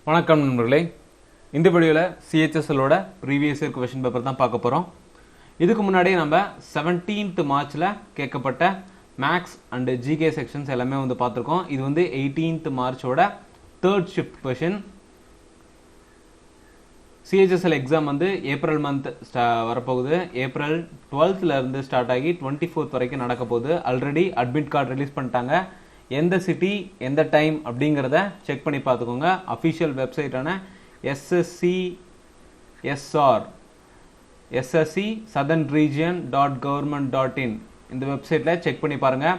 வணக்கம் நண்பர்களே. இந்த வீடியோவில் சிஹெச்எஸ்எல்லோட ப்ரீவியஸ் இயர் கொஷின் பேப்பர் தான் பார்க்க போகிறோம். இதுக்கு முன்னாடி நம்ம 17th மார்ச்சில் கேட்கப்பட்ட மேக்ஸ் அண்டு ஜிகே செக்ஷன்ஸ் எல்லாமே பார்த்துருக்கோம். இது 18th மார்ச்சோட third shift question. CHSL exam April month வரப்போகுது. ஏப்ரல் 12th இருந்து ஸ்டார்ட் ஆகி 24th வரைக்கும் நடக்க போகுது. ஆல்ரெடி அட்மிட் கார்டு ரிலீஸ் பண்ணிட்டாங்க. எந்த சிட்டி எந்த டைம் அப்படிங்கிறத செக் பண்ணி பார்த்துக்கோங்க. அஃபிஷியல் வெப்சைட்டான SSC southernregion.government.in இந்த வெப்சைட்டில் செக் பண்ணி பாருங்கள்.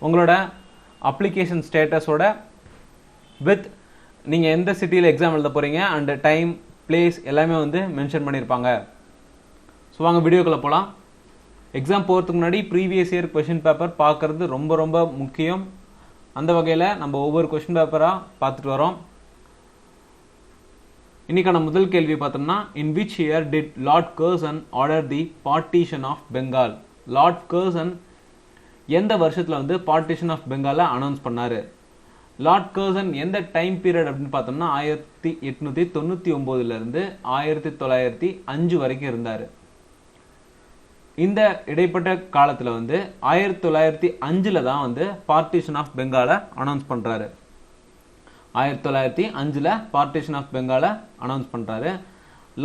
உங்களோட அப்ளிகேஷன் ஸ்டேட்டஸோட வித் நீங்கள் எந்த சிட்டியில் எக்ஸாம் எழுத போகிறீங்க அண்ட் டைம் பிளேஸ் எல்லாமே மென்ஷன் பண்ணியிருப்பாங்க. ஸோ வாங்க வீடியோக்குள்ளே போகலாம். எக்ஸாம் போகிறதுக்கு முன்னாடி ப்ரீவியஸ் இயர் கொஷின் பேப்பர் பார்க்குறது ரொம்ப ரொம்ப முக்கியம். அந்த வகையில் நம்ம ஒவ்வொரு கொஸ்டின் பேப்பராக பார்த்துட்டு வரோம். இன்னைக்கான முதல் கேள்வி பார்த்தோம்னா, in which year did Lord Curzon order the partition of Bengal? Lord Curzon எந்த வருஷத்தில் பார்ட்டிஷன் ஆஃப் பெங்காலை அனௌன்ஸ் பண்ணாரு? லார்ட் கர்சன் எந்த டைம் பீரியட் அப்படின்னு பார்த்தோம்னா 1899 1905 வரைக்கும் இருந்தார். இந்த இடைப்பட்ட காலத்தில் 1905 தான் பார்ட்டிஷன் ஆஃப் பெங்காலை அனௌன்ஸ் பண்ணுறாரு. 1905 பார்ட்டிஷன் ஆஃப் பெங்காலை அனௌன்ஸ் பண்ணுறாரு.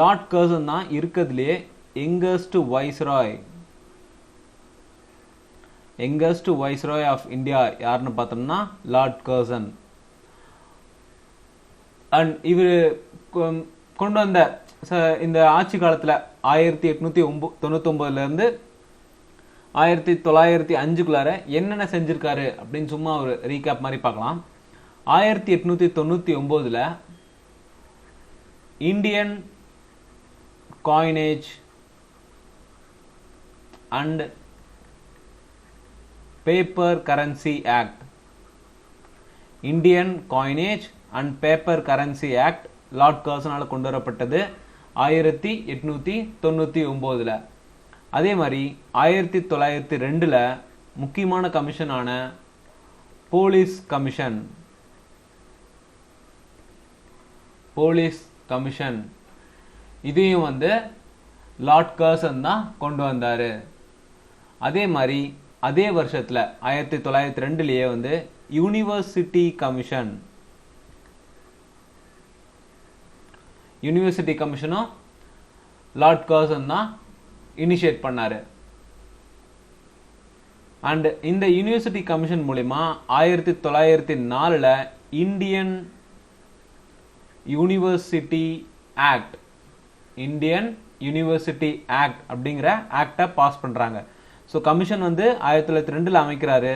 லார்ட் கர்சன் தான் இருக்கிறதுலே யங்கஸ்ட் வைஸ்ராய் ஆஃப் இந்தியா யாருன்னு பார்த்தோம்னா லார்ட் கர்சன். அண்ட் இவர் கொண்டு வந்த இந்த ஆட்சி காலத்தில் 1899 1905 என்னென்ன செஞ்சிருக்காரு அப்படின்னு சும்மா ஒரு ரீகேப் மாதிரி பார்க்கலாம். 1899 Indian coinage and paper currency act. Indian coinage and paper currency act Lord கர்சனால் கொண்டு வரப்பட்டது 1899. அதே மாதிரி 1902 முக்கியமான கமிஷனான போலீஸ் கமிஷன் இதையும் லார்ட் கர்சன் தான் கொண்டு வந்தாரு. அதே மாதிரி அதே வருஷத்துல 1902 யூனிவர்சிட்டி கமிஷனும் லார்ட் கர்சன் தான் இனிஷியேட் பண்ணாரு. அண்ட் இந்த யூனிவர்சிட்டி கமிஷன் மூலமா 1904 இந்தியன் யூனிவர்சிட்டி ஆக்ட் அப்படிங்கிற ஆக்டை பாஸ் பண்றாங்க. ஸோ கமிஷன் 1902 அமைக்கிறாரு.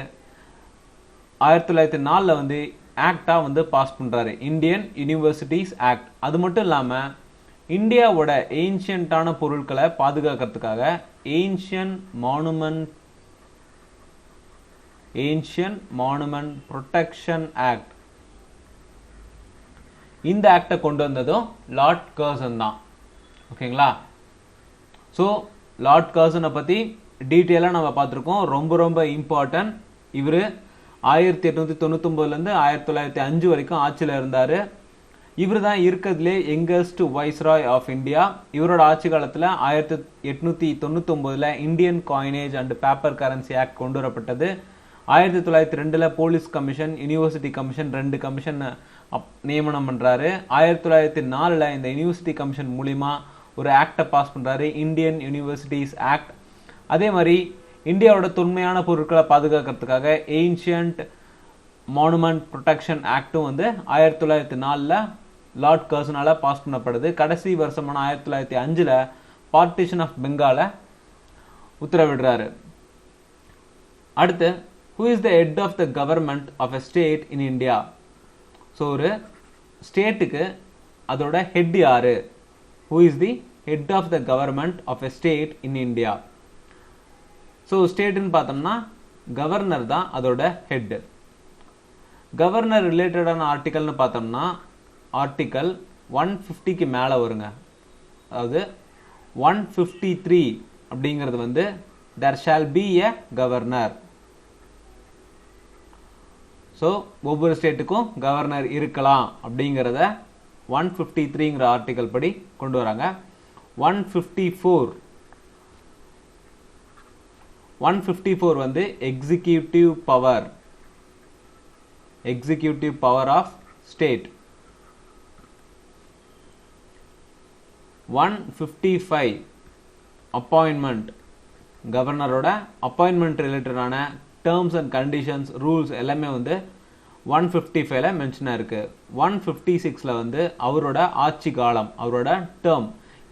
1904 ஆக்டா பாஸ் பண்றாரு, இந்தியன் யூனிவர்சிட்டிஸ் ஆக்ட். அது மட்டும் இல்லாம இந்தியாவோட ஏன்ஷியன்டான பொருட்களை பாதுகாக்கிறதுக்காக ஏன்ஷியன் மானுமெண்ட் ப்ரொடெக்ஷன் ஆக்ட், இந்த ஆக்டை கொண்டு வந்ததும் லார்ட் கர்சன் தான். ஓகேங்களா? ஸோ லார்ட் கர்சனை பத்தி டீட்டெயிலாக நம்ம பார்த்துருக்கோம். ரொம்ப ரொம்ப இம்பார்ட்டன்ட். இவர் 1899 1905 வரைக்கும் ஆட்சியில் இருந்தார். இவர் தான் இருக்கிறதுலே யங்கஸ்ட் வைஸ்ராய் ஆஃப் இந்தியா. இவரோட ஆட்சி காலத்தில் 1899 Indian coinage and paper currency act கொண்டு வரப்பட்டது. 1902 police commission, university commission, 2 commission நியமனம் பண்றாரு. 1904 இந்த யூனிவர்சிட்டி கமிஷன் மூலிமா ஒரு ஆக்டை பாஸ் பண்றாரு, இந்தியன் யூனிவர்சிட்டிஸ் ஆக்ட். அதே மாதிரி இந்தியாவோட தொன்மையான பொருட்களை பாதுகாக்கிறதுக்காக ஏன்ஷியன்ட் மானுமெண்ட் ப்ரொடெக்ஷன் ஆக்டும் 1904 லார்ட் கர்சனால பாஸ் பண்ணப்படுது. கடைசி வருஷமான 1905 பார்ட்டிஷன் ஆஃப் பெங்காலை உத்தரவிடுறாரு. அடுத்து, who is the head of the government of a state in India? So ஒரு ஸ்டேட்டுக்கு அதோட ஹெட் யாரு? who is the head of the government of a state in India? So ஸ்டேட்டுன்னு பார்த்தோம்னா கவர்னர் தான் அதோட ஹெட். கவர்னர் ரிலேட்டடான ஆர்டிக்கல்னு பார்த்தோம்னா ஆர்டிக்கல் 150க்கு மேலே வருங்க. அதாவது 153 அப்படிங்கிறது there shall be a governor. So ஒவ்வொரு ஸ்டேட்டுக்கும் கவர்னர் இருக்கலாம் அப்படிங்கிறத 153ங்கிற ஆர்டிகல் படி கொண்டு வராங்க. 154 வந்து executive power of state. 155 appointment, கவர்னரோட அப்பாயின்மெண்ட் ரிலேட்டடான டேர்ம்ஸ் அண்ட் கண்டிஷன்ஸ் ரூல்ஸ் எல்லாமே வந்து 155ல மென்ஷனாக இருக்கு. 156ல வந்து அவரோட ஆட்சி காலம், அவரோட டேர்ம்,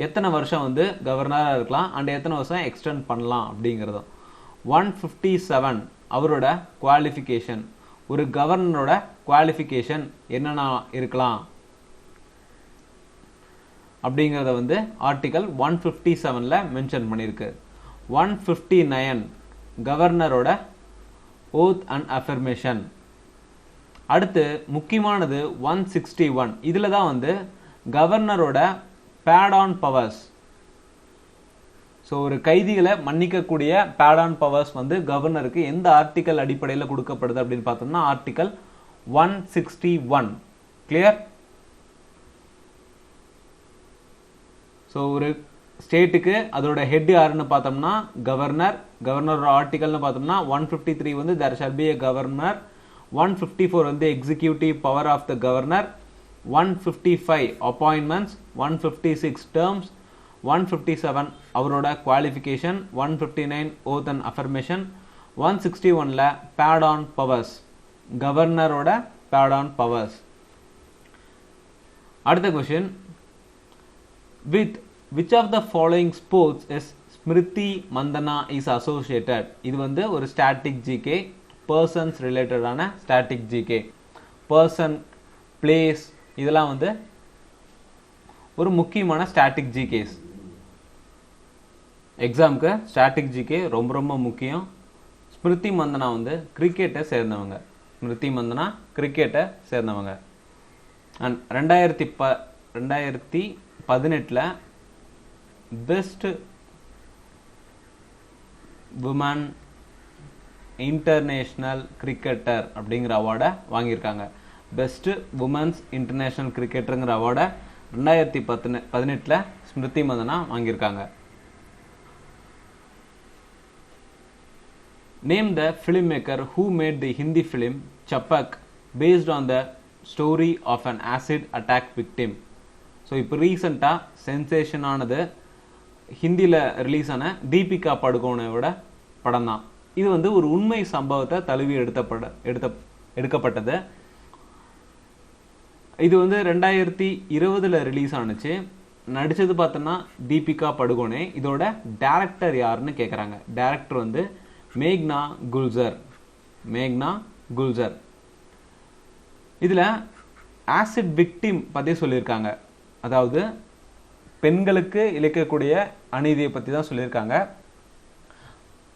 எத்தனை வருஷம் வந்து கவர்னராக இருக்கலாம் அண்ட் எத்தனை வருஷம் எக்ஸ்டெண்ட் பண்ணலாம் அப்படிங்கிறதும். 157 அவரோட குவாலிஃபிகேஷன், ஒரு கவர்னரோட குவாலிஃபிகேஷன் என்னென்ன இருக்கலாம் அப்படிங்கிறத வந்து ஆர்டிகல் 157ல மென்ஷன் பண்ணியிருக்கு. 159 கவர்னரோட ஓத் அண்ட் அஃபர்மேஷன். அடுத்து முக்கியமானது 161, இதில் தான் வந்து கவர்னரோட பேட் ஆன் பவர்ஸ். ஸோ ஒரு கைதிகளை மன்னிக்கக்கூடிய பேட் ஆன் பவர்ஸ் வந்து கவர்னருக்கு எந்த ஆர்டிக்கல் அடிப்படையில் கொடுக்கப்படுது அப்படின்னு பார்த்தோம்னா ஆர்டிக்கல் 161. கிளியர்? ஸோ ஒரு ஸ்டேட்டுக்கு அதோட ஹெட் யாருன்னு பார்த்தோம்னா கவர்னரோட ஆர்டிகல்னு பார்த்தோம்னா 153 வந்து there shall be a governor. 154 வந்து executive power of the governor. 155 appointments. 156 terms. 157 அவரோட குவாலிஃபிகேஷன். 159 oath and affirmation. 161ல பேட் ஆன் பவர்ஸ், கவர்னரோட பேட் ஆன் பவர்ஸ். அடுத்த question, with which of the following sports is Smriti Mandhana is associated? இது வந்து ஒரு static GK, persons ரிலேட்டடான static GK. Person, place இதெல்லாம் வந்து ஒரு முக்கியமான ஸ்டாட்டிக் ஜிகேஸ். எக்ஸாமுக்கு ஸ்டாட்டிக் ஜிகே ரொம்ப ரொம்ப முக்கியம். ஸ்மிருதி மந்தனா வந்து கிரிக்கெட்டை சேர்ந்தவங்க. அண்ட் 2018ல் பெஸ்ட் உமன் இன்டர்நேஷ்னல் கிரிக்கெட்டர் அப்படிங்கிற அவார்டை வாங்கியிருக்காங்க. பெஸ்ட் உமன்ஸ் இன்டர்நேஷ்னல் கிரிக்கெட்டருங்கிற அவார்டை 2018ல் ஸ்மிருதி மந்தனா வாங்கியிருக்காங்க. Name the film maker who made the Hindi film Chhapaak based on the story of an acid attack victim. So இப்போ ரீசெண்டாக சென்சேஷன் ஆனது ஹிந்தியில் ரிலீஸ் ஆன தீபிகா படுகோனோட படம் தான். இது வந்து ஒரு உண்மை சம்பவத்தை தழுவி எடுக்கப்பட்டது. இது வந்து 2020ல் ரிலீஸ் ஆனிச்சு. நடிச்சது பார்த்தோன்னா தீபிகா படுகோனே. இதோட டைரக்டர் யாருன்னு கேட்குறாங்க. டைரக்டர் வந்து மேக்னா குல்சர். இதில் ஆசிட் விக்டிம் பற்றி சொல்லியிருக்காங்க. அதாவது பெண்களுக்கு இழைக்கக்கூடிய அநீதியை பற்றி தான் சொல்லியிருக்காங்க.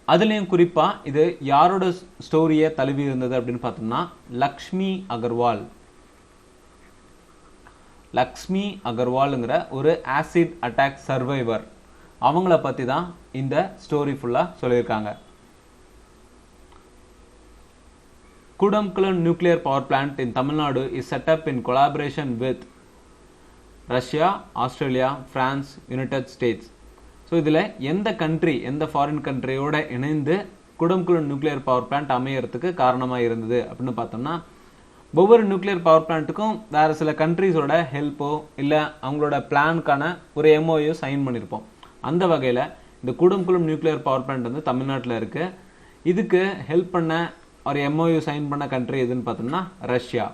அதுலேயும் குறிப்பாக இது யாரோட ஸ்டோரியை தழுவி இருந்தது அப்படின்னு பார்த்தோம்னா லக்ஷ்மி அகர்வாலுங்கிற ஒரு ஆசிட் அட்டாக் சர்வைவர், அவங்கள பற்றி தான் இந்த ஸ்டோரி ஃபுல்லாக சொல்லியிருக்காங்க. Kudamkulam nuclear power plant in Tamil Nadu is set up in collaboration with Russia, Australia, France, United States. So இதில் எந்த கண்ட்ரி, எந்த ஃபாரின் கண்ட்ரியோட இணைந்து குடம்குளம் நியூக்ளியர் பவர் பிளான்ட் அமையறதுக்கு காரணமாக இருந்தது அப்படின்னு பார்த்தோம்னா, ஒவ்வொரு நியூக்ளியர் பவர் பிளான்ட்டுக்கும் வேறு சில கண்ட்ரிஸோட ஹெல்ப்போ இல்லை அவங்களோட பிளானுக்கான ஒரு எம்ஓயோ சைன் பண்ணியிருப்போம். அந்த வகையில் இந்த குடம்குளம் நியூக்ளியர் பவர் பிளான்ட் வந்து தமிழ்நாட்டில் இருக்குது. இதுக்கு ஹெல்ப் பண்ண ஒரு எம்ஓயு சைன் பண்ண கண்ட்ரி எதுன்னு பார்த்தோம்னா ரஷ்யா.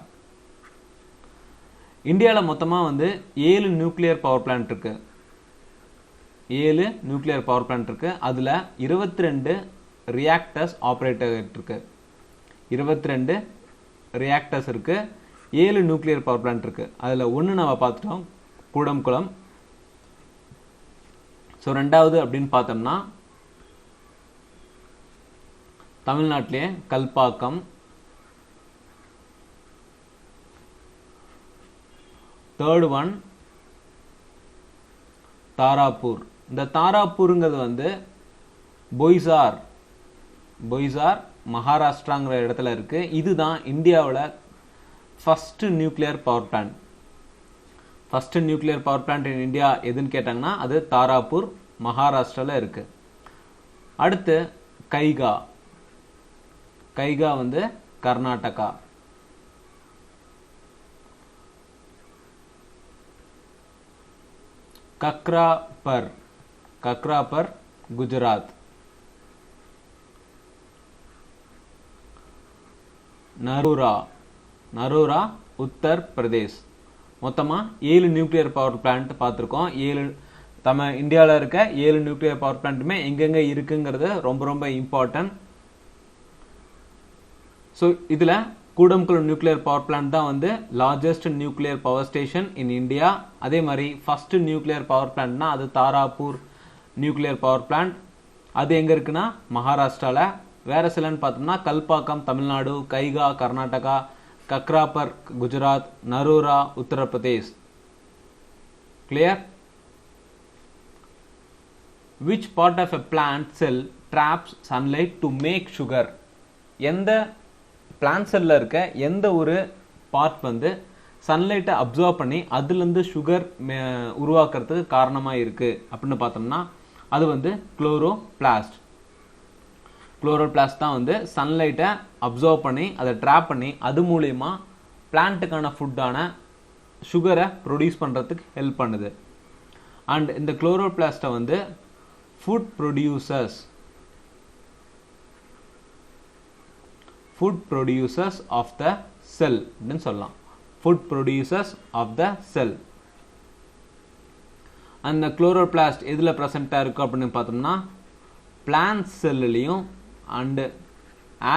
இந்தியாவில் மொத்தமாக வந்து 7 நியூக்ளியர் பவர் பிளான்ட் இருக்கு. 7 நியூக்ளியர் பவர் பிளான்ட் இருக்கு. அதில் 22 ரியாக்டர்ஸ் ஆப்ரேட் ஆகிட்டு இருக்கு. 22 ரியாக்டர்ஸ் இருக்கு. 7 நியூக்ளியர் பவர் பிளான்ட் இருக்கு. அதில் ஒன்று நம்ம பார்த்துட்டோம், கூடம்குளம். ஸோ ரெண்டாவது அப்படின்னு பார்த்தோம்னா தமிழ்நாட்டிலே கல்பாக்கம். Third one Tarapur. இந்த தாராப்பூருங்கிறது வந்து பொய்சார் மகாராஷ்டிராங்கிற இடத்துல இருக்கு. இதுதான் இந்தியாவில் first nuclear power plant. First nuclear power plant in India எதுன்னு கேட்டாங்கன்னா அது தாராப்பூர், மகாராஷ்டிரால இருக்கு. அடுத்து கைகா. கைகா வந்து கர்நாடகா. கக்ராப்பர். கக்ராப்பர் குஜராத். நரூரா. நரூரா உத்தர் பிரதேஷ். மொத்தமா 7 நியூக்ளியர் பவர் பிளான்ட் பார்த்துருக்கோம். 7 நம்ம இந்தியாவில் இருக்க 7 நியூக்ளியர் பவர் பிளான்ட்டுமே எங்கெங்க இருக்குங்கிறது ரொம்ப ரொம்ப இம்பார்ட்டன்ட். ஸோ இதில் கூடம்குளம் நியூக்ளியர் பவர் பிளான்ட் தான் வந்து largest nuclear power station in India. அதே மாதிரி ஃபர்ஸ்ட் நியூக்ளியர் பவர் பிளான்ட்னா அது தாராப்பூர் நியூக்ளியர் பவர் பிளான்ட். அது எங்கே இருக்குன்னா மகாராஷ்டிராவில். வேற சிலன்னு பார்த்தோம்னா Kalpakkam Tamil Nadu, Kaiga Karnataka, Kakrapar Gujarat, Narora Uttar Pradesh. Clear? Which part of a plant cell traps sunlight to make sugar? எந்த பிளான்ட் செல்ல இருக்க எந்த ஒரு பார்ட் வந்து சன்லைட்டை அப்சர்வ் பண்ணி அதுலேருந்து சுகர் உருவாக்குறதுக்கு காரணமாக இருக்குது அப்படின்னு பார்த்தோம்னா அது வந்து குளோரோபிளாஸ்ட். குளோரோபிளாஸ்ட் தான் வந்து சன்லைட்டை அப்சர்வ் பண்ணி அதை ட்ராப் பண்ணி அது மூலயமா பிளான்ட்டுக்கான ஃபுட்டான சுகரை ப்ரொடியூஸ் பண்ணுறதுக்கு ஹெல்ப் பண்ணுது. அண்ட் இந்த குளோரோபிளாஸ்ட்டை வந்து ஃபுட் ப்ரொடியூசர்ஸ் ஆஃப் த செல் அப்படின்னு சொல்லலாம். ஃபுட் ப்ரொடியூசர்ஸ் ஆஃப் த செல். அந்த குளோரோபிளாஸ்ட் எதில் ப்ரெசென்ட்டாக இருக்கும் அப்படின்னு பார்த்தோம்னா பிளான்ட் செல்லுலேயும் அண்டு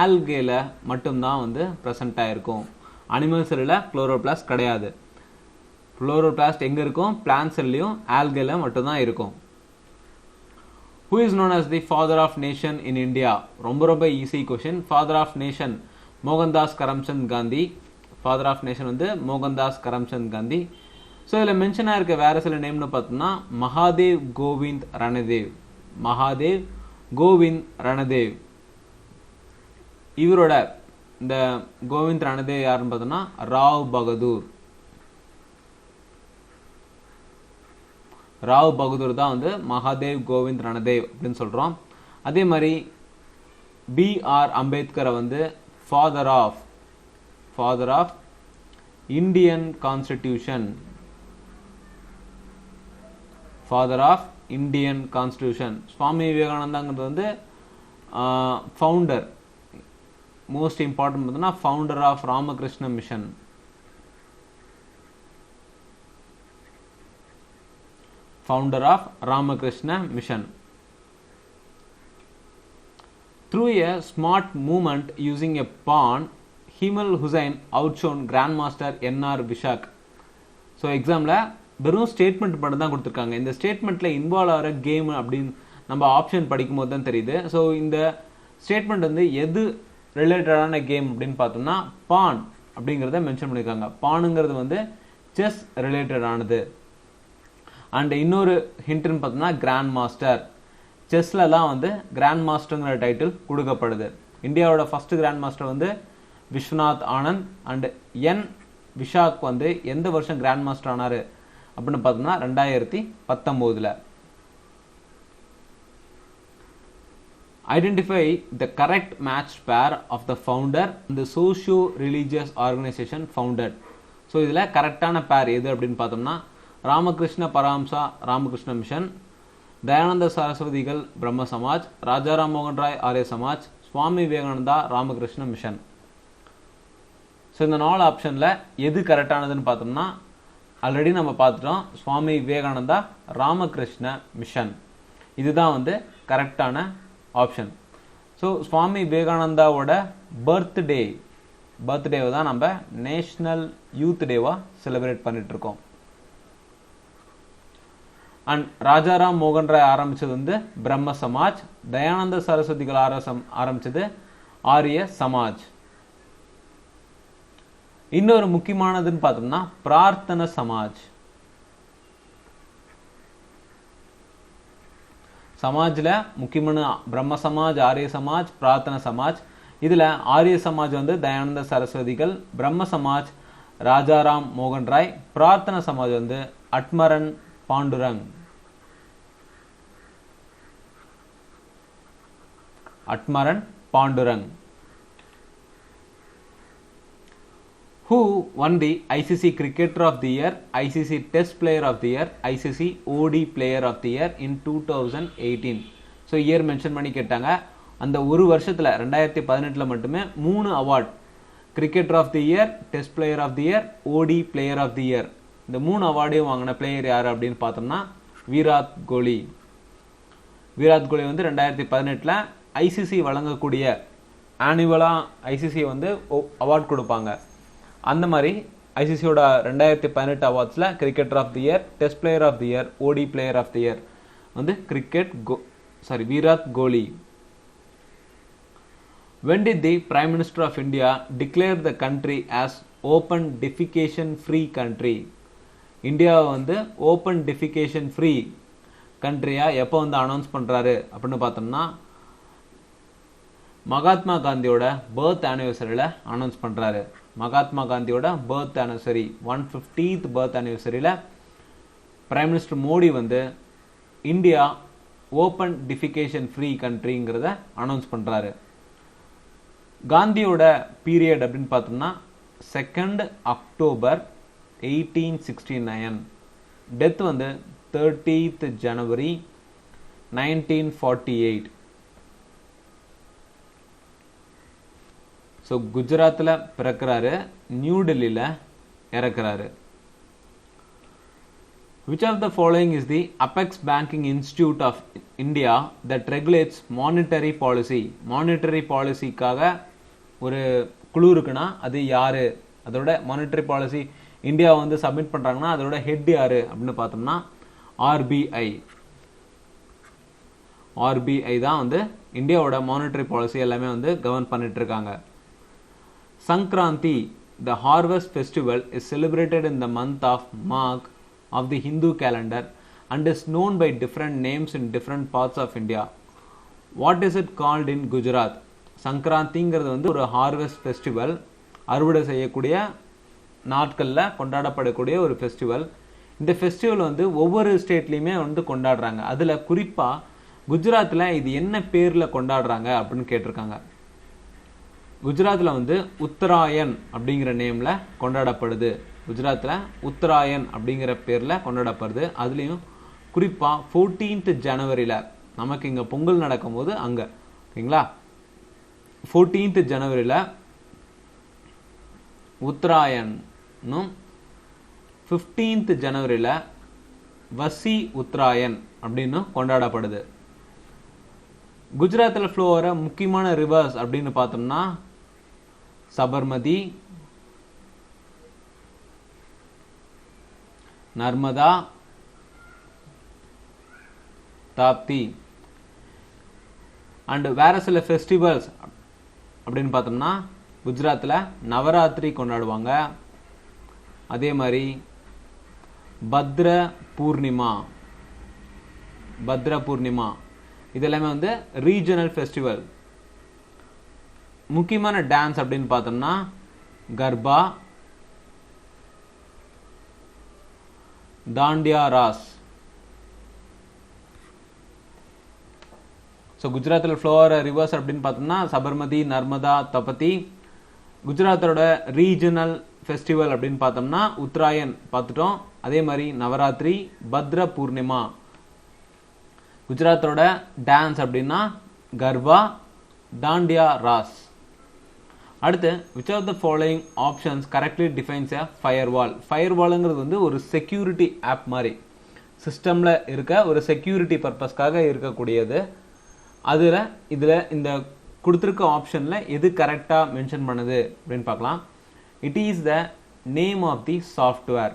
ஆல்கேல மட்டும்தான் வந்து ப்ரெசென்ட்டாக இருக்கும். அனிமல் செல்லில் குளோரோபிளாஸ்ட் கிடையாது. குளோரோபிளாஸ்ட் எங்கே இருக்கும்? பிளான்ட் செல்லையும் ஆல்கேல மட்டும்தான் இருக்கும். Who is known as the father of nation in India? ரொம்ப ரொம்ப easy question. Father of nation Mohandas Karamchand Gandhi. Father of nation வந்து மோகன்தாஸ் கரம்சந்த் காந்தி. ஸோ இதில் மென்ஷனாக இருக்க வேற சில நேம்னு பார்த்தோம்னா மகாதேவ் கோவிந்த் ரணதேவ். மகாதேவ் கோவிந்த் ரணதேவ். இவரோட இந்த கோவிந்த் ரணதேவ் யாருன்னு பார்த்தோம்னா ராவ் பகதூர். ராவ் பகதூர் தான் வந்து மகாதேவ் கோவிந்த் ரணதேவ் அப்படின்னு சொல்கிறோம். அதே மாதிரி B.R. அம்பேத்கரை வந்து father of Indian constitution. Father of Indian constitution. Swami விவேகானந்தாங்கிறது வந்து ஃபவுண்டர். மோஸ்ட் இம்பார்ட்டன்ட் பார்த்தோம்னா founder of Ramakrishna Mission. Founder of Ramakrishna Mission. Through a smart movement using a pawn, Himal Hussain outshone Grandmaster N.R. Vishak. So எக்ஸாமில் வெறும் statement மட்டும் தான் கொடுத்துருக்காங்க. இந்த ஸ்டேட்மெண்ட்டில் involve ஆகிற கேம் அப்படின்னு நம்ம ஆப்ஷன் படிக்கும் போது தான் தெரியுது. ஸோ இந்த ஸ்டேட்மெண்ட் வந்து எது ரிலேட்டடான கேம் அப்படின்னு பார்த்தோம்னா பான் அப்படிங்கிறத மென்ஷன் பண்ணியிருக்காங்க. பானுங்கிறது வந்து செஸ் ரிலேட்டடானது. அண்ட் இன்னொரு ஹிண்ட்னு பார்த்தோம்னா கிராண்ட் மாஸ்டர். செஸ்ல தான் வந்து கிராண்ட் மாஸ்டருங்கிற டைட்டில் கொடுக்கப்படுது. இந்தியாவோட ஃபர்ஸ்ட் கிராண்ட் மாஸ்டர் வந்து விஸ்வநாத் ஆனந்த். அண்ட் என் விஷாக் வந்து எந்த வருஷம் கிராண்ட் மாஸ்டர் ஆனாரு அப்படின்னு பார்த்தோம்னா 2019. Identify the correct match pair of the founder இந்த socio religious organisation founded. So இதில் கரெக்டான பேர் எது அப்படின்னு பார்த்தோம்னா ராமகிருஷ்ண பரமஹம்சா ராமகிருஷ்ண மிஷன், தயானந்த சரஸ்வதிகள் பிரம்ம சமாஜ், ராஜாராம் மோகன் ராய் ஆர்ய சமாஜ், சுவாமி விவேகானந்தா ராமகிருஷ்ண மிஷன். ஸோ இந்த 4 ஆப்ஷனில் எது கரெக்டானதுன்னு பார்த்தோம்னா ஆல்ரெடி நம்ம பார்த்துட்டோம். சுவாமி விவேகானந்தா ராமகிருஷ்ண மிஷன் இதுதான் வந்து கரெக்டான ஆப்ஷன். ஸோ சுவாமி விவேகானந்தாவோட பர்த்டேவை தான் நம்ம நேஷ்னல் யூத் டேவாக செலிப்ரேட் பண்ணிட்டு இருக்கோம். அண்ட் ராஜாராம் மோகன் ராய் ஆரம்பிச்சது வந்து பிரம்ம சமாஜ், தயானந்த சரஸ்வதிகள் ஆரம்பிச்சது ஆரிய சமாஜ். இன்னொரு முக்கியமானதுன்னு பார்த்தோம்னா பிரார்த்தன சமாஜ். சமாஜ்ல முக்கியமான பிரம்ம சமாஜ், ஆரிய சமாஜ், பிரார்த்தன சமாஜ். இதுல ஆரிய சமாஜ் வந்து தயானந்த சரஸ்வதிகள், பிரம்ம சமாஜ் ராஜாராம் மோகன் ராய். பிரார்த்தனா சமாஜ் வந்து Atmaram Pandurang. Atmaram Pandurang. Who won the ICC Cricketer of the Year, ICC Test Player of the Year, ICC OD Player of the Year in 2018? So year mention பண்ணி கேட்டாங்க. அந்த ஒரு வருஷத்தில் 2018 மட்டுமே 3 award, cricketer of the year, test player of the year, ODI player of the year, இந்த 3 அவார்டையும் வாங்கின player யார் அப்படின்னு பார்த்தோம்னா விராட் கோலி. விராட் கோலி வந்து 2018 ஐசிசி வழங்கக்கூடிய ஆனுவலாக ஐசிசி வந்து அவார்ட் கொடுப்பாங்க. அந்த மாதிரி ஐசிசியோட 2018 அவார்ட்ஸில் cricketer of the year, test player of the year, ODI player of the year வந்து Virat Kohli. When did the Prime Minister of India declare the country as open defecation free country? India வந்து open defecation free கண்ட்ரியா எப்போ வந்து announce பண்ணுறாரு அப்படின்னு பார்த்தோம்னா மகாத்மா காந்தியோட birth ஆனிவர்சரியில் announce பண்ணுறாரு. மகாத்மா காந்தியோட பர்த் ஆனிவர்சரி 150th பர்த் ஆனிவர்சரியில் பிரைம் மினிஸ்டர் மோடி வந்து இந்தியா ஓப்பன் டிஃபிகேஷன் ஃப்ரீ கண்ட்ரிங்கிறத அனௌன்ஸ் பண்ணுறாரு. காந்தியோட பீரியட் அப்படின்னு பார்த்தோம்னா 2nd October 1869, டெத் வந்து 30th January 1948. ஸோ குஜராத்தில் பிறக்கிறாரு, நியூ டெல்லியில் இறக்குறாரு. Which of the following is the Apex Banking Institute of India that regulates monetary policy? Monetary பாலிசிக்காக ஒரு குழு இருக்குன்னா அது யாரு? அதோட மானிட்டரி பாலிசி இந்தியா வந்து சப்மிட் பண்ணுறாங்கன்னா அதோட ஹெட் யாரு அப்படின்னு பார்த்தோம்னா ஆர்பிஐ. ஆர்பிஐ தான் வந்து இந்தியாவோட மானிட்டரி பாலிசி எல்லாமே வந்து கவர்ன் பண்ணிட்டு இருக்காங்க. Sankranti, the harvest festival, is celebrated in the month of Magh of the Hindu calendar and is known by different names in different parts of India. What is it called in Gujarat? சங்கராந்திங்கிறது வந்து ஒரு harvest festival, அறுவடை செய்யக்கூடிய நாட்களில் கொண்டாடப்படக்கூடிய ஒரு festival. இந்த festival வந்து ஒவ்வொரு ஸ்டேட்லேயுமே வந்து கொண்டாடுறாங்க. அதில் குறிப்பாக குஜராத்தில் இது என்ன பேரில் கொண்டாடுறாங்க அப்படின்னு கேட்டிருக்காங்க. குஜராத்தில் வந்து உத்தராயன் அப்படிங்கிற நேமில் கொண்டாடப்படுது. குஜராத்தில் உத்தராயன் அப்படிங்கிற பேரில் கொண்டாடப்படுது. அதுலேயும் குறிப்பாக 14th ஜனவரியில் நமக்கு இங்கே பொங்கல் நடக்கும்போது அங்கே ஓகேங்களா 14th ஜனவரியில் உத்தராயனும் 15th ஜனவரியில் வசி உத்தராயன் அப்படின்னு கொண்டாடப்படுது. குஜராத்தில் ஃப்ளோ வர முக்கியமான ரிவர்ஸ் அப்படின்னு பார்த்தோம்னா சபர்மதி, நர்மதா, தாப்தி. அண்ட் வேற சில ஃபெஸ்டிவல்ஸ் அப்படின்னு பார்த்தோம்னா குஜராத்தில் நவராத்திரி கொண்டாடுவாங்க. அதே மாதிரி பத்ர பூர்ணிமா இதெல்லாமே வந்து ரீஜனல் ஃபெஸ்டிவல். முக்கியமான டான்ஸ் அப்படின்னு பார்த்தோம்னா கர்பா, தாண்டியா ராஸ். ஸோ குஜராத்தில் ஃப்ளோவர் ரிவர்ஸ் அப்படின்னு பார்த்தோம்னா சபர்மதி, நர்மதா, தபதி. குஜராத்தோட ரீஜனல் ஃபெஸ்டிவல் அப்படின்னு பார்த்தோம்னா உத்தராயன் பார்த்துட்டோம். அதே மாதிரி நவராத்திரி, பத்ர பூர்ணிமா. குஜராத்தோட டான்ஸ் அப்படின்னா கர்பா, தாண்டியா ராஸ். அடுத்து which of the following options correctly defines a firewall? ஃபயர்வால்ங்கிறது வந்து ஒரு செக்யூரிட்டி ஆப் மாதிரி சிஸ்டமில் இருக்க ஒரு செக்யூரிட்டி பர்பஸ்க்காக இருக்கக்கூடியது. இதில் இந்த கொடுத்துருக்க ஆப்ஷனில் எது கரெக்டாக மென்ஷன் பண்ணுது அப்படின்னு பார்க்கலாம். It is the name of the software.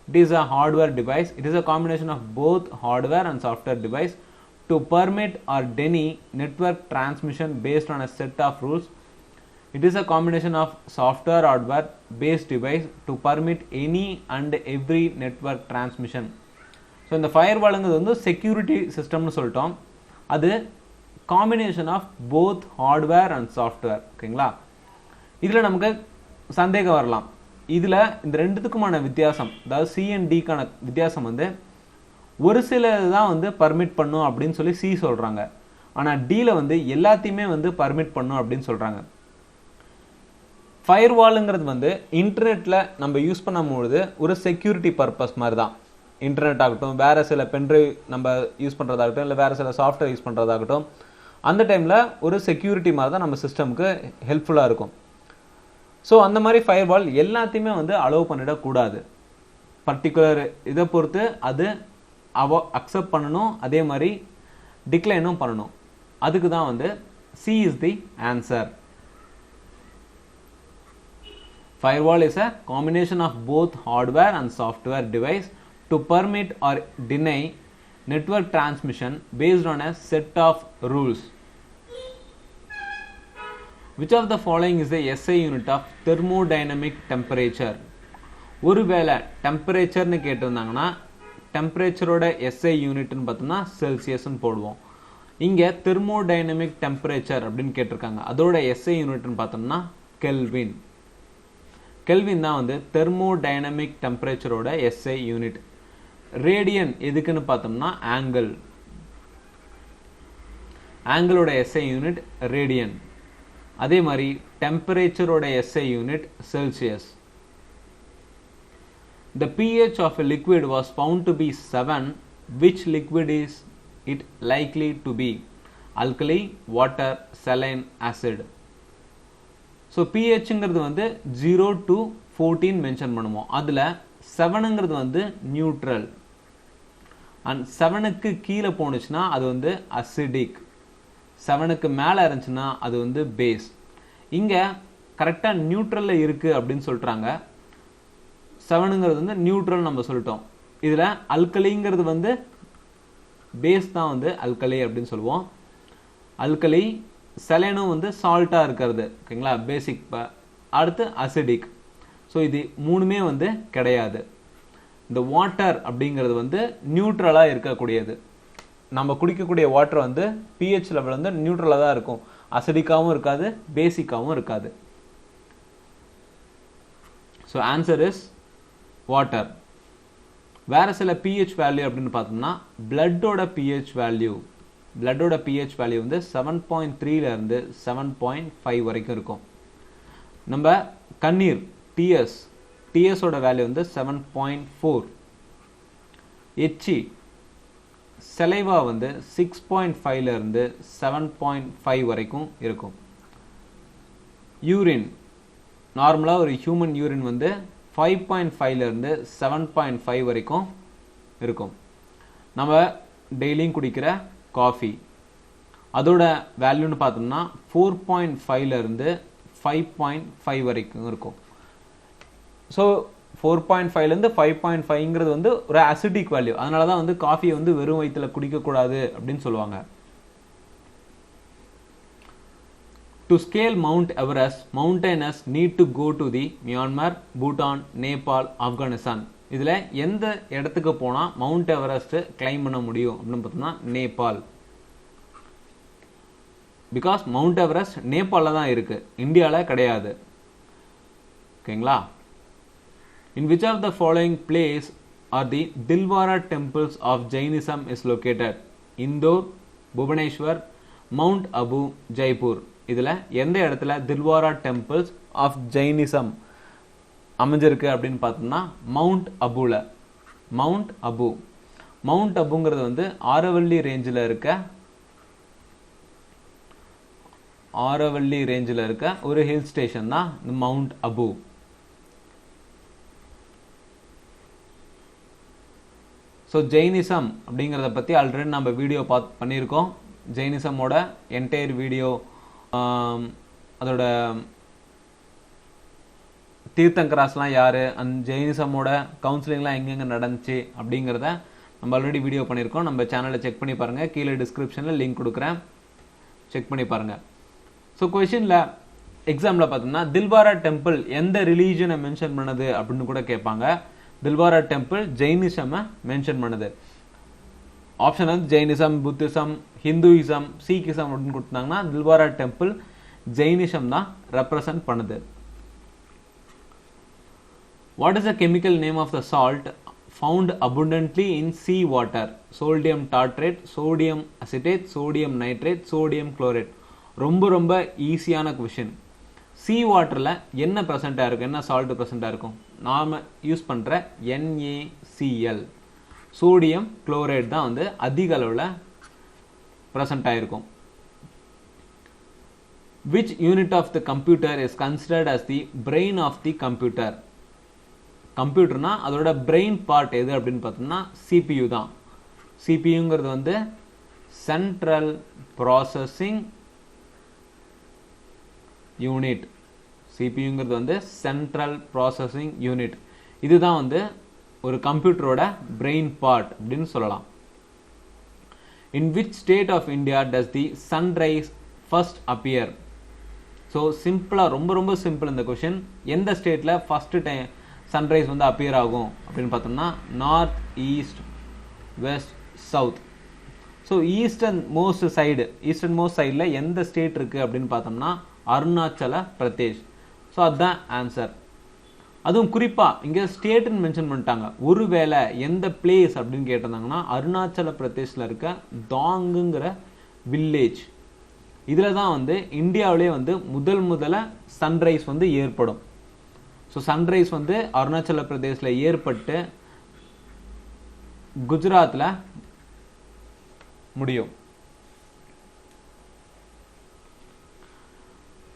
It is a hardware device. It is a combination of both hardware and software device to permit or deny network transmission based on a set of rules. It is a combination of software hardware based device to permit any and every network transmission. So இந்த ஃபயர்வாலுங்கிறது வந்து security சிஸ்டம்னு சொல்லிட்டோம். அது combination of both hardware and software. ஓகேங்களா, இதில் நமக்கு சந்தேகம் வரலாம். இதில் இந்த ரெண்டுத்துக்குமான வித்தியாசம், அதாவது சி அண்ட் டிக்கான வித்தியாசம் வந்து ஒரு சில தான் வந்து பர்மிட் பண்ணும் அப்படின்னு சொல்லி சி சொல்கிறாங்க. ஆனால் டியில் வந்து எல்லாத்தையுமே வந்து பர்மிட் பண்ணும் அப்படின்னு சொல்கிறாங்க. ஃபயர்வாலுங்கிறது வந்து இன்டர்நெட்டில் நம்ம யூஸ் பண்ணும்பொழுது ஒரு செக்யூரிட்டி பர்பஸ் மாதிரி தான். இன்டர்நெட் ஆகட்டும், வேறு சில பென்ட்ரைவ் நம்ம யூஸ் பண்ணுறதாகட்டும், இல்லை வேறு சில சாஃப்ட்வேர் யூஸ் பண்ணுறதாகட்டும், அந்த டைமில் ஒரு செக்யூரிட்டி மாதிரி தான் நம்ம சிஸ்டமுக்கு ஹெல்ப்ஃபுல்லாக இருக்கும். ஸோ அந்த மாதிரி ஃபயர்வால் எல்லாத்தையுமே வந்து அலோவ் பண்ணிடக்கூடாது. பர்டிகுலர் இதை பொறுத்து அது அக்செப்ட் பண்ணணும், அதே மாதிரி டிக்ளைனும் பண்ணணும். அதுக்கு தான் வந்து C is the answer. Firewall is a combination of both hardware and software device to permit or deny network transmission based on a set of rules. Which of the following is the SI unit of thermodynamic temperature? ஒருவேளை டெம்பரேச்சர்னு கேட்டிருந்தாங்கன்னா டெம்பரேச்சரோட SI யூனிட்னு பார்த்தோம்னா செல்சியஸ்ன்னு போடுவோம். இங்கே thermodynamic temperature அப்படின்னு கேட்டிருக்காங்க, அதோட SI யூனிட்னு பார்த்தோம்னா kelvin. Kelvin தான் வந்து தெர்மோடைனமிக் டெம்பரேச்சரோட SI யூனிட். ரேடியன் எதுக்குன்னு பார்த்தோம்னா ஆங்கிள், ஆங்கிளோட SI யூனிட் ரேடியன். அதே மாதிரி டெம்பரேச்சரோட SI unit Celsius. The pH of a liquid was found to be 7. Which liquid is it likely to be? Alkali, water, saline, acid. So பிஹெச்ங்கிறது வந்து 0 to 14 mention பண்ணுவோம். அதில் 7ங்கிறது வந்து neutral, and 7க்கு கீழே போணுச்சுன்னா அது வந்து அசிடிக், 7க்கு மேலே இருந்துச்சுன்னா அது வந்து பேஸ். இங்கே கரெக்டாக நியூட்ரலில் இருக்குது அப்படின்னு சொல்கிறாங்க. 7ங்கிறது வந்து நியூட்ரல் நம்ம சொல்லிட்டோம். இதில் அல்கலிங்கிறது வந்து பேஸ் தான் வந்து அல்கலி அப்படின்னு சொல்லுவோம். அல்கலி, செலேனும் வந்து சால்ட்டாக இருக்கிறது, ஓகேங்களா, பேசிக். அடுத்து அசிடிக். ஸோ இது மூணுமே வந்து கிடையாது. இந்த வாட்டர் அப்படிங்கிறது வந்து நியூட்ரலாக இருக்கக்கூடியது. நம்ம குடிக்கக்கூடிய வாட்டர் வந்து பிஹெச் லெவல் வந்து நியூட்ரலாக தான் இருக்கும், அசிடிக்காகவும் இருக்காது, பேசிக்காகவும் இருக்காது. So answer is water. வேறு சில பிஹெச் வேல்யூ அப்படின்னு பார்த்தோம்னா பிளட்டோட பிஹெச் வேல்யூ, பிளட்டோட பிஹெச் வேல்யூ வந்து 7.3லேருந்து 7.5 வரைக்கும் இருக்கும். நம்ம கண்ணீர் டிஎஸ், டிஎஸோட வேல்யூ வந்து 7.4. எச்சி செலைவா வந்து 6.5லேருந்து 7.5 வரைக்கும் இருக்கும். யூரின், நார்மலாக ஒரு ஹியூமன் யூரின் வந்து 5.5லேருந்து 7.5 வரைக்கும் இருக்கும். நம்ம டெய்லியும் குடிக்கிற காஃபி, அதோட வேல்யூன்னு பார்த்தோம்னா 4.5லேருந்து 5.5 வரைக்கும் இருக்கும். ஸோ 4.5லேருந்து 5.5ங்கிறது வந்து ஒரு அசிடிக் வேல்யூ. அதனால தான் வந்து காஃபியை வந்து வெறும் வயிற்றில் குடிக்கக்கூடாது அப்படின்னு சொல்லுவாங்க. To scale mount Everest, mountaineers need to go to the Myanmar, Bhutan, Nepal, Afghanistan. இதில் எந்த இடத்துக்கு போனால் மவுண்ட் எவரெஸ்ட் கிளைம் பண்ண முடியும் அப்படின்னு பார்த்தோம்னா நேபாள். பிகாஸ் மவுண்ட் எவரெஸ்ட் நேபாளில் தான் இருக்குது, இந்தியாவில் கிடையாது, ஓகேங்களா. In which of the following place are the Dilwara temples of Jainism is located? Indore, Bhubaneswar, Mount Abu, Jaipur. இதில் எந்த இடத்துல தில்வாரா டெம்பிள்ஸ் ஆஃப் ஜெயினிசம் அமைஞ்சிருக்கு அப்படின்னு பார்த்தோம்னா மவுண்ட் அபுல. மவுண்ட் அபு, மவுண்ட் அபுங்கிறது வந்து ஆரவல்லி ரேஞ்சில் இருக்க ஒரு ஹில் ஸ்டேஷன் தான் இந்த மவுண்ட் அபு. ஸோ ஜெயினிசம் அப்படிங்கிறத பற்றி ஆல்ரெடி நம்ம வீடியோ பண்ணியிருக்கோம். ஜெயினிசமோட என்டையர் வீடியோ, அதோட தீர்த்தங்கராஸ்லாம் யார், அந்த ஜெயினிசமோட கவுன்சிலிங்லாம் எங்கெங்கே நடந்துச்சு அப்படிங்கிறத நம்ம ஆல்ரெடி வீடியோ பண்ணியிருக்கோம். நம்ம சேனலில் செக் பண்ணி பாருங்கள், கீழே டிஸ்கிரிப்ஷனில் லிங்க் கொடுக்குறேன், செக் பண்ணி பாருங்கள். ஸோ கொஷினில் எக்ஸாமில் பார்த்தோம்னா தில்வாரா டெம்பிள் எந்த ரிலீஜனை மென்ஷன் பண்ணுது அப்படின்னு கூட கேட்பாங்க. தில்வாரா டெம்பிள் ஜெயினிசமை மென்ஷன் பண்ணுது. ஆப்ஷன் வந்து ஜெயினிசம், புத்திசம், ஹிந்துயிசம், சீக்கிசம் அப்படின்னு கொடுத்தாங்கன்னா தில்வாரா டெம்பிள் ஜெயினிசம் தான் ரெப்ரசன்ட் பண்ணுது. What is the chemical name of the salt found abundantly in sea water? Sodium tartrate, sodium acetate, sodium nitrate, sodium chlorate. ரொம்ப ரொம்ப ஈஸியான question. C வாட்டரில் என்ன ப்ரெசண்ட்டாக இருக்கும், என்ன சால்ட் ப்ரெசண்ட்டாக இருக்கும்? நாம் யூஸ் பண்ணுற NaCl சோடியம் குளோரைட் தான் வந்து அதிக அளவில் ப்ரெசண்ட்டாக இருக்கும். Which unit of the computer is considered as the brain of the computer? கம்ப்யூட்டர்னா அதோட பிரெயின் பார்ட் எது அப்படின்னு பார்த்தோம்னா CPU தான். CPUங்கிறது வந்து சென்ட்ரல் ப்ராசஸிங் யூனிட். CPUங்கிறது வந்து சென்ட்ரல் ப்ராசஸிங் யூனிட். இதுதான் வந்து ஒரு கம்ப்யூட்டரோட பிரெயின் பார்ட் அப்படின்னு சொல்லலாம். In which state of India does the sunrise first appear? So சிம்பிளாக ரொம்ப ரொம்ப சிம்பிள் இந்த கொஷின். எந்த ஸ்டேட்டில் ஃபஸ்ட்டு டைம் சன்ரைஸ் வந்து அப்பியர் ஆகும் அப்படின்னு பார்த்தோம்னா north, east, west, south. So eastern most சைடில் எந்த ஸ்டேட் இருக்குது அப்படின்னு பார்த்தோம்னா அருணாச்சல பிரதேஷ். ஸோ அதுதான் ஆன்சர். அதுவும் குறிப்பாக இங்கே ஸ்டேட்டுன்னு மென்ஷன் பண்ணிட்டாங்க. ஒருவேளை எந்த பிளேஸ் அப்படின்னு கேட்டிருந்தாங்கன்னா அருணாச்சல பிரதேஷில் இருக்க தாங்குங்கிற வில்லேஜ். இதில் தான் வந்து இந்தியாவிலே வந்து முதல்ல சன்ரைஸ் வந்து ஏற்படும். ஸோ சன்ரைஸ் வந்து அருணாச்சல பிரதேசில் ஏற்பட்டு குஜராத்தில் முடியும்.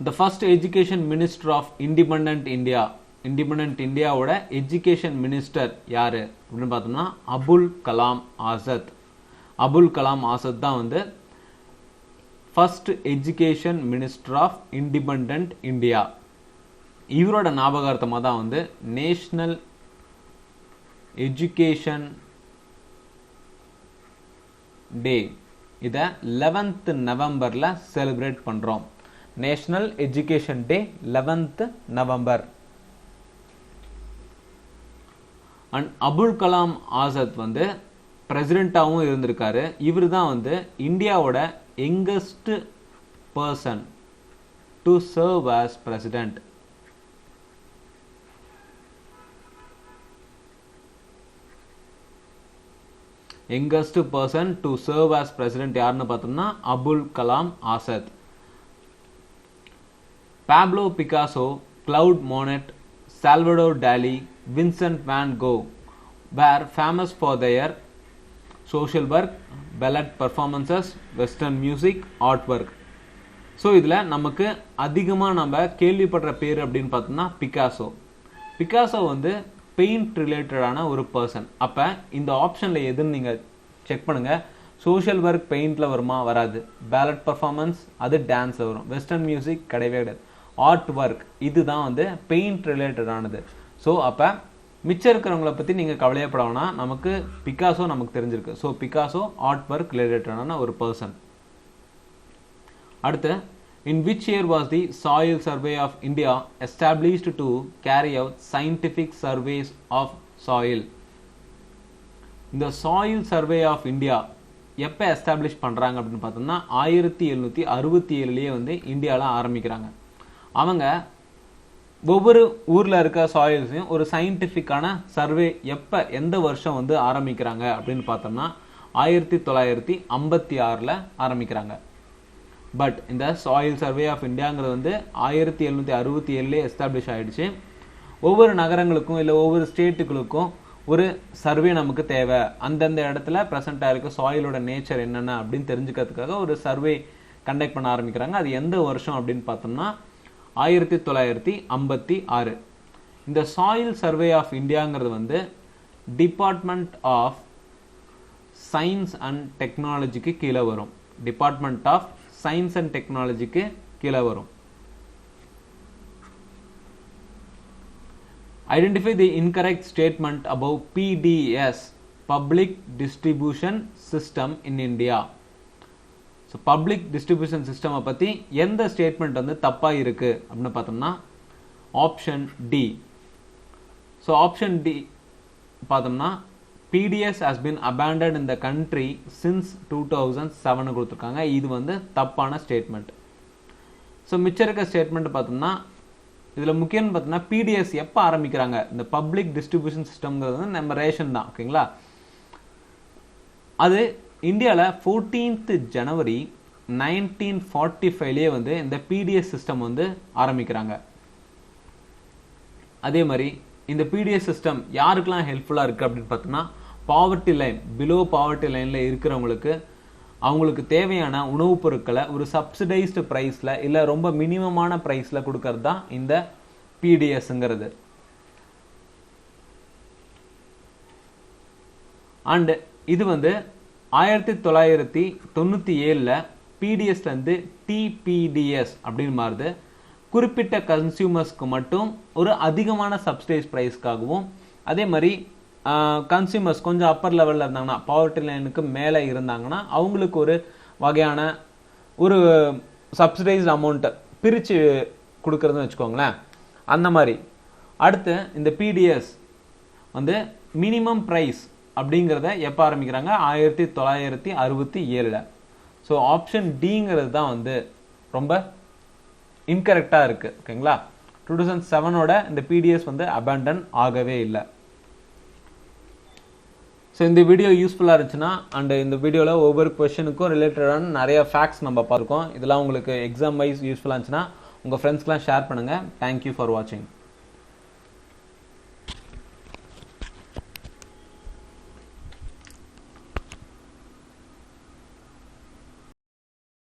The first education minister of independent India. Independent இந்தியாவோட எஜுகேஷன் மினிஸ்டர் யாரு அப்படின்னு பார்த்தோம்னா அபுல் கலாம் ஆசாத். அபுல் கலாம் ஆசாத் தான் வந்து first education minister of independent India. இவரோட ஞாபகார்த்தமாக தான் வந்து நேஷனல் எஜுகேஷன் டே இதை 11th நவம்பரில் செலிப்ரேட் பண்ணுறோம். National education day 11th November. And Abul Kalam Azad வந்து பிரசிடெண்ட்டாகவும் இருந்திருக்காரு. இவர் தான் வந்து இந்தியாவோட youngest person to serve as president. Youngest person to serve as president யாருன்னு பார்த்தோம்னா Abul Kalam Azad. Pablo Picasso, Claude Monet, Salvador Dali, Vincent van Gogh were famous for their social work, ballet performances, western music, artwork. So இதில் நமக்கு அதிகமாக நம்ம கேள்விப்படுற பேர் அப்படின்னு பார்த்தோம்னா Picasso. Picasso வந்து பெயிண்ட் ரிலேட்டடான ஒரு பர்சன். அப்போ இந்த ஆப்ஷனில் எதுன்னு நீங்கள் செக் பண்ணுங்கள். சோஷியல் ஒர்க் பெயிண்டில் வருமா? வராது. பேலட் பர்ஃபார்மன்ஸ் அது டான்ஸில் வரும். வெஸ்டர்ன் மியூசிக் கிடையவே கிடையாது. ஆர்ட் ஒர்க் இதுதான் வந்து பெயிண்ட் ரிலேட்டடானது. ஸோ அப்போ மிச்சம் இருக்கிறவங்கள பற்றி நீங்கள் கவலையப்படணும்னா நமக்கு பிகாசோ நமக்கு தெரிஞ்சிருக்கு. ஸோ பிகாசோ ஆர்ட் ஒர்க் ரிலேட்டடான ஒரு பர்சன். அடுத்து, in which year was the Soil Survey of India established to carry out scientific surveys of soil? இந்த சாயில் சர்வே ஆஃப் இந்தியா எப்போ எஸ்டாப்ளிஷ் பண்ணுறாங்க அப்படின்னு பார்த்தோம்னா 1767 வந்து இந்தியாவில் ஆரம்பிக்கிறாங்க. அவங்க ஒவ்வொரு ஊரில் இருக்க சாயில்ஸையும் ஒரு சயின்டிஃபிக்கான சர்வே எப்போ எந்த வருஷம் வந்து ஆரம்பிக்கிறாங்க அப்படின்னு பார்த்தோம்னா 1956 ஆரம்பிக்கிறாங்க. பட் இந்த சாயில் சர்வே ஆஃப் இந்தியாங்கிறது வந்து 1767 எஸ்டாப்ளிஷ் ஆகிடுச்சு. ஒவ்வொரு நகரங்களுக்கும் இல்லை ஒவ்வொரு ஸ்டேட்டுகளுக்கும் ஒரு சர்வே நமக்கு தேவை. அந்தந்த இடத்துல ப்ரெசென்ட்டாக இருக்க சாயிலோட நேச்சர் என்னென்ன அப்படின்னு தெரிஞ்சுக்கிறதுக்காக ஒரு சர்வே கண்டக்ட் பண்ண ஆரம்பிக்கிறாங்க. அது எந்த வருஷம் அப்படின்னு பார்த்தோம்னா 1956. இந்த சாயில் சர்வே ஆஃப் இந்தியாங்கிறது வந்து டிபார்ட்மெண்ட் ஆஃப் சயின்ஸ் அண்ட் டெக்னாலஜிக்கு கீழே வரும். டிபார்ட்மெண்ட் ஆஃப் சயின்ஸ் அண்ட் டெக்னாலஜிக்கு கீழே வரும். Identify the incorrect statement about PDS, Public Distribution System in India. So public distribution system பற்றி எந்த ஸ்டேட்மெண்ட் வந்து தப்பாக இருக்குது அப்படின்னு பார்த்தோம்னா option D. So option D பார்த்தோம்னா PDS has been abandoned in the country since 2007 கொடுத்துருக்காங்க. இது வந்து தப்பான ஸ்டேட்மெண்ட். ஸோ மிச்சம் இருக்க ஸ்டேட்மெண்ட் பார்த்தோம்னா இதில் முக்கியம்னு பார்த்தீங்கன்னா பிடிஎஸ் எப்போ ஆரம்பிக்கிறாங்க, இந்த பப்ளிக் டிஸ்ட்ரிபியூஷன் சிஸ்டம்ங்கிறது வந்து நம்ம ரேஷன் தான், ஓகேங்களா. அது இந்தியாவில் 14th ஜனவரி 1945 வந்து இந்த பிடிஎஸ் சிஸ்டம் வந்து ஆரம்பிக்கிறாங்க. அதே மாதிரி இந்த பிடிஎஸ் சிஸ்டம் யாருக்கெல்லாம் ஹெல்ப்ஃபுல்லாக இருக்குது அப்படின்னு பார்த்தோம்னா, பாவர்ட்டி லைன், பிலோ பாவர்ட்டி லைனில் இருக்கிறவங்களுக்கு அவங்களுக்கு தேவையான உணவுப் பொருட்களை ஒரு சப்சிடைஸ்டு ப்ரைஸில் இல்லை ரொம்ப மினிமமான ப்ரைஸில் கொடுக்கறது தான் இந்த பிடிஎஸ்ங்கிறது. அண்டு இது வந்து 1997 பிடிஎஸ்லேருந்து டிபிடிஎஸ் அப்படின்னு மாறுது. குறிப்பிட்ட கன்சியூமர்ஸ்க்கு மட்டும் ஒரு அதிகமான சப்சிடைஸ் ப்ரைஸ்க்காகவும், அதே மாதிரி கன்சியூமர்ஸ் கொஞ்சம் அப்பர் லெவலில் இருந்தாங்கன்னா, பாவர்ட்டி லைனுக்கு மேலே இருந்தாங்கன்னா அவங்களுக்கு ஒரு வகையான ஒரு சப்சிடைஸ்ட் அமௌண்ட்டை பிரித்து கொடுக்குறதுன்னு வச்சுக்கோங்களேன், அந்த மாதிரி. அடுத்து இந்த பிடிஎஸ் வந்து மினிமம் ப்ரைஸ் அப்படிங்கிறத எப்போ ஆரம்பிக்கிறாங்க, 1967. ஸோ ஆப்ஷன் டிங்கிறது தான் வந்து ரொம்ப இன்கரெக்டாக இருக்குது, ஓகேங்களா. 2007 இந்த பிடிஎஸ் வந்து அபேண்டன் ஆகவே இல்லை. ஸோ இந்த வீடியோ யூஸ்ஃபுல்லாக இருந்துச்சுன்னா, அண்ட் இந்த வீடியோவில் ஒவ்வொரு கொஷனுக்கும் ரிலேட்டடான நிறைய ஃபேக்ட்ஸ் நம்ம பார்த்துருக்கோம். இதெல்லாம் உங்களுக்கு எக்ஸாம் வைஸ் யூஸ்ஃபுல்லாக இருந்துச்சுன்னா உங்கள் ஃப்ரெண்ட்ஸ்க்கெலாம் ஷேர் பண்ணுங்கள். தேங்க்யூ ஃபார் வாட்சிங்.